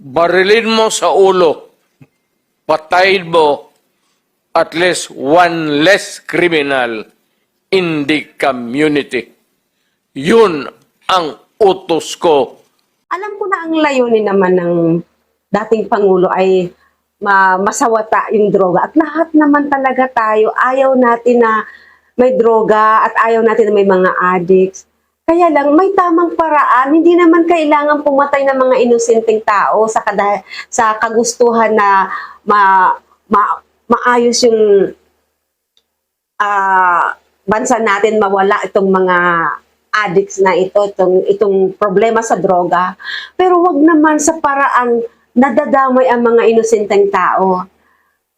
barilin mo sa ulo, patayin mo at least one less criminal in the community. Yun ang utos ko. Alam ko na ang layunin naman ng dating Pangulo ay masawata yung droga. At lahat naman talaga tayo, ayaw natin na may droga at ayaw natin na may mga addicts. Kaya lang, may tamang paraan. Hindi naman kailangan pumatay ng mga inosenteng tao sa kagustuhan na maayos yung bansa natin, mawala itong mga addicts na itong problema sa droga. Pero wag naman sa paraan nadadamay ang mga inosenteng tao.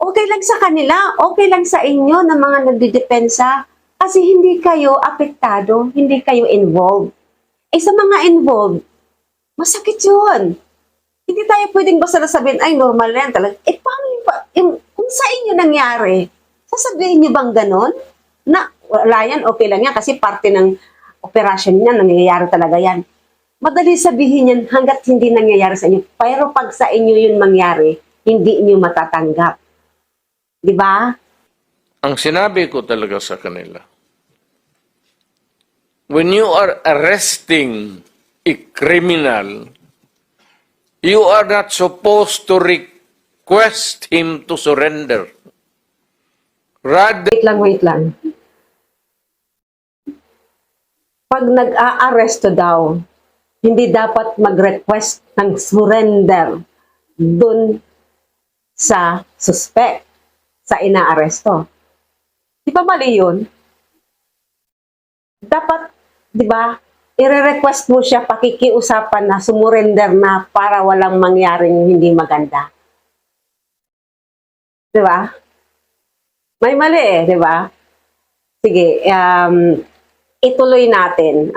Okay lang sa kanila, okay lang sa inyo na mga nagdidepensa kasi hindi kayo apektado, hindi kayo involved. Eh sa mga involved, masakit yun. Hindi tayo pwedeng basta sabihin, ay normal yan talaga. Eh paano kung sa inyo nangyari, sasabihin nyo bang ganon? Na wala yan, okay lang yan kasi parte ng operasyon niya, nangyayari talaga yan. Madali sabihin yan hanggat hindi nangyayari sa inyo. Pero pag sa inyo yun mangyari, hindi inyo matatanggap. Di ba? Ang sinabi ko talaga sa kanila, when you are arresting a criminal, you are not supposed to request him to surrender. Rather, Wait lang. Pag nag-aaresto daw, hindi dapat mag-request ng surrender dun sa suspect, sa inaaresto. Di ba mali yun? Dapat, di ba, i-request mo siya, pakikiusapan na, sumurrender na para walang mangyaring hindi maganda. Di ba? May mali eh, di ba? Sige, ituloy natin.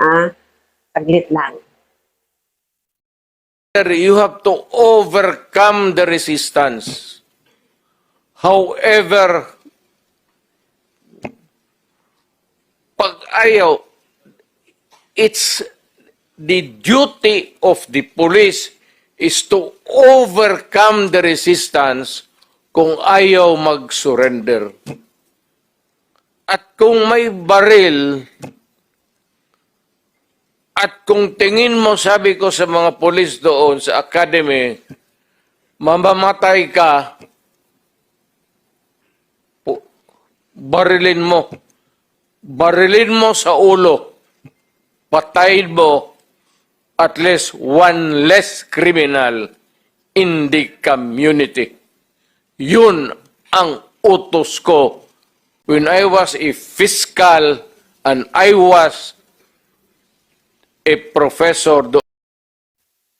Saglit lang. you have to overcome the resistance. However, pag ayaw, it's the duty of the police is to overcome the resistance kung ayaw mag-surrender. At kung may baril, at kung tingin mo, sabi ko sa mga polis doon sa academy, mamamatay ka, barilin mo. Barilin mo sa ulo. Patayin mo at least one less criminal in the community. Yun ang utos ko when I was a fiscal and I was a professor doon.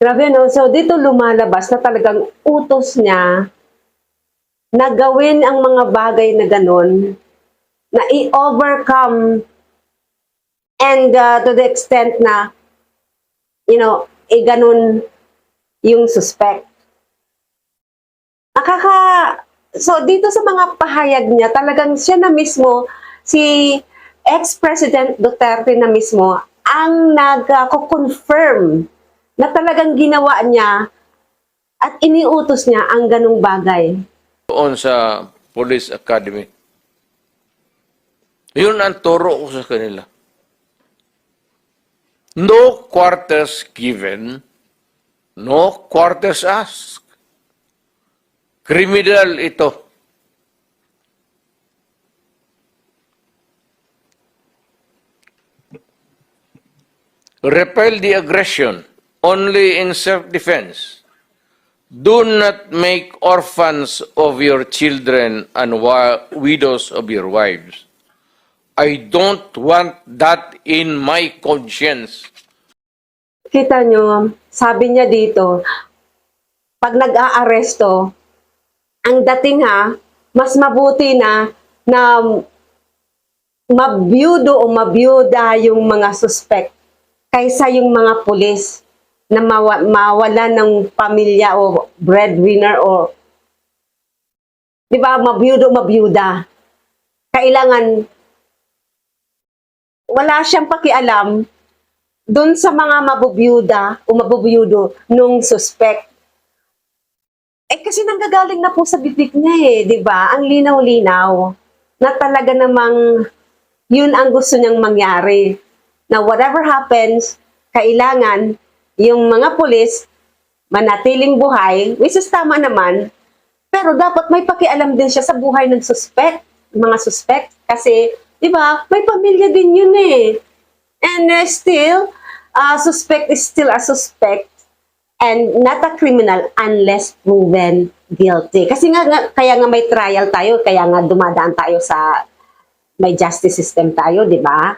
Grabe no? So dito lumalabas na talagang utos niya na gawin ang mga bagay na ganun, na i-overcome and to the extent na, ganun yung suspect. So dito sa mga pahayag niya, talagang siya na mismo, si ex-President Duterte na mismo, ang nag-confirm na talagang ginawa niya at iniutos niya ang ganung bagay. Doon sa Police Academy. Yun ang turo ko sa kanila. No quarters given, no quarters asked. Criminal ito. Repel the aggression only in self-defense. Do not make orphans of your children and widows of your wives. I don't want that in my conscience. Kita nyo, sabi niya dito, pag nag-aaresto, ang dating mas mabuti na mabiyudo o mabiyuda yung mga suspect kaysa yung mga pulis na mawala ng pamilya o breadwinner o, di ba, mabiyudo o mabiyuda. Kailangan, wala siyang pakialam dun sa mga mabubiyuda o mabubiyudo nung suspect. kasi nanggagaling na po sa bibig niya di ba? Ang linaw-linaw na talaga namang yun ang gusto niyang mangyari. Na whatever happens, kailangan yung mga pulis manatiling buhay, which is tama naman, pero dapat may pakialam din siya sa buhay ng mga suspect. Kasi, di ba, may pamilya din yun And still, suspect is still a suspect and not a criminal unless proven guilty. Kasi kaya nga may trial tayo, kaya nga dumadaan tayo sa may justice system tayo, di ba?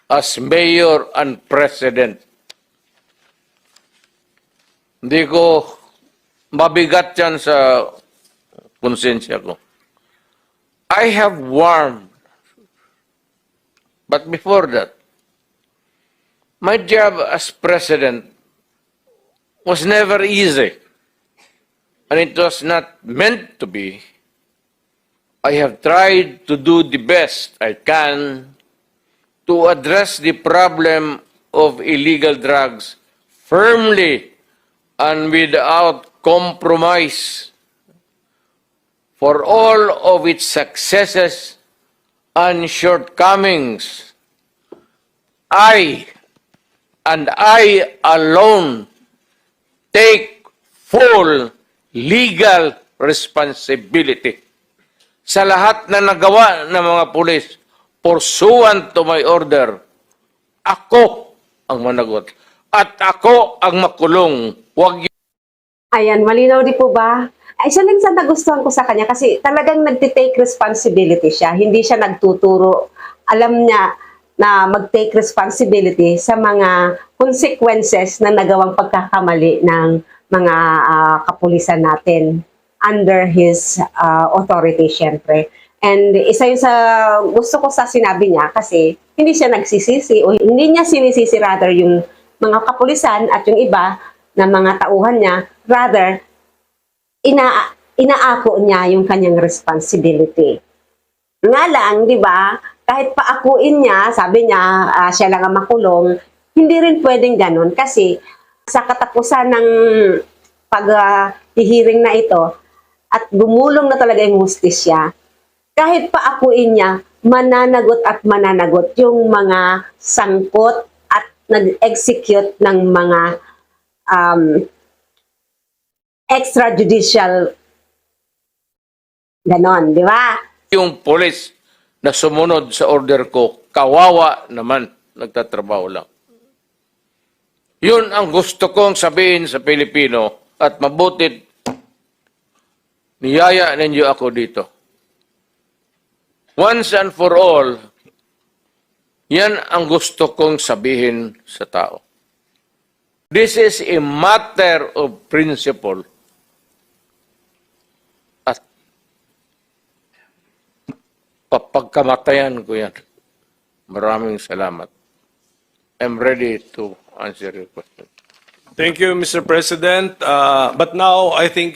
As mayor and president, hindi ko mabigat yan sa konsensya ko. I have warned, but before that, my job as president was never easy, and it was not meant to be. I have tried to do the best I can to address the problem of illegal drugs firmly and without compromise. For all of its successes and shortcomings, I and I alone take full legal responsibility sa lahat na nagawa ng mga pulis pursuant to my order. Ako ang managot at ako ang makulong. Huwag Ayan, malinaw di po ba? Ay, isa lang sa nagustuhan ko sa kanya kasi talagang nagtitake responsibility siya. Hindi siya nagtuturo. Alam niya na mag-take responsibility sa mga consequences na nagawang pagkakamali ng mga kapulisan natin under his authority, syempre. And isa yun sa gusto ko sa sinabi niya kasi hindi siya nagsisisi o hindi niya sinisisi rather yung mga kapulisan at yung iba na mga tauhan niya, rather, inaako niya yung kanyang responsibility. Nga lang, di ba, kahit paakuin niya, sabi niya, siya lang ang makulong, hindi rin pwedeng ganun kasi sa katapusan ng pag-hiring na ito at gumulong na talaga yung hustisya, kahit paakuin niya, mananagot at mananagot yung mga sangkot at nag-execute ng mga extrajudicial ganon, di ba? yung pulis na sumunod sa order ko, kawawa naman, nagtatrabaho lang. Yun ang gusto kong sabihin sa Pilipino at mabutit niyaya ninyo ako dito. Once and for all, yan ang gusto kong sabihin sa tao. This is a matter of principle. At papagkamatayan ko yan. Maraming salamat. I'm ready to answer your question. Thank you, Mr. President. But now I think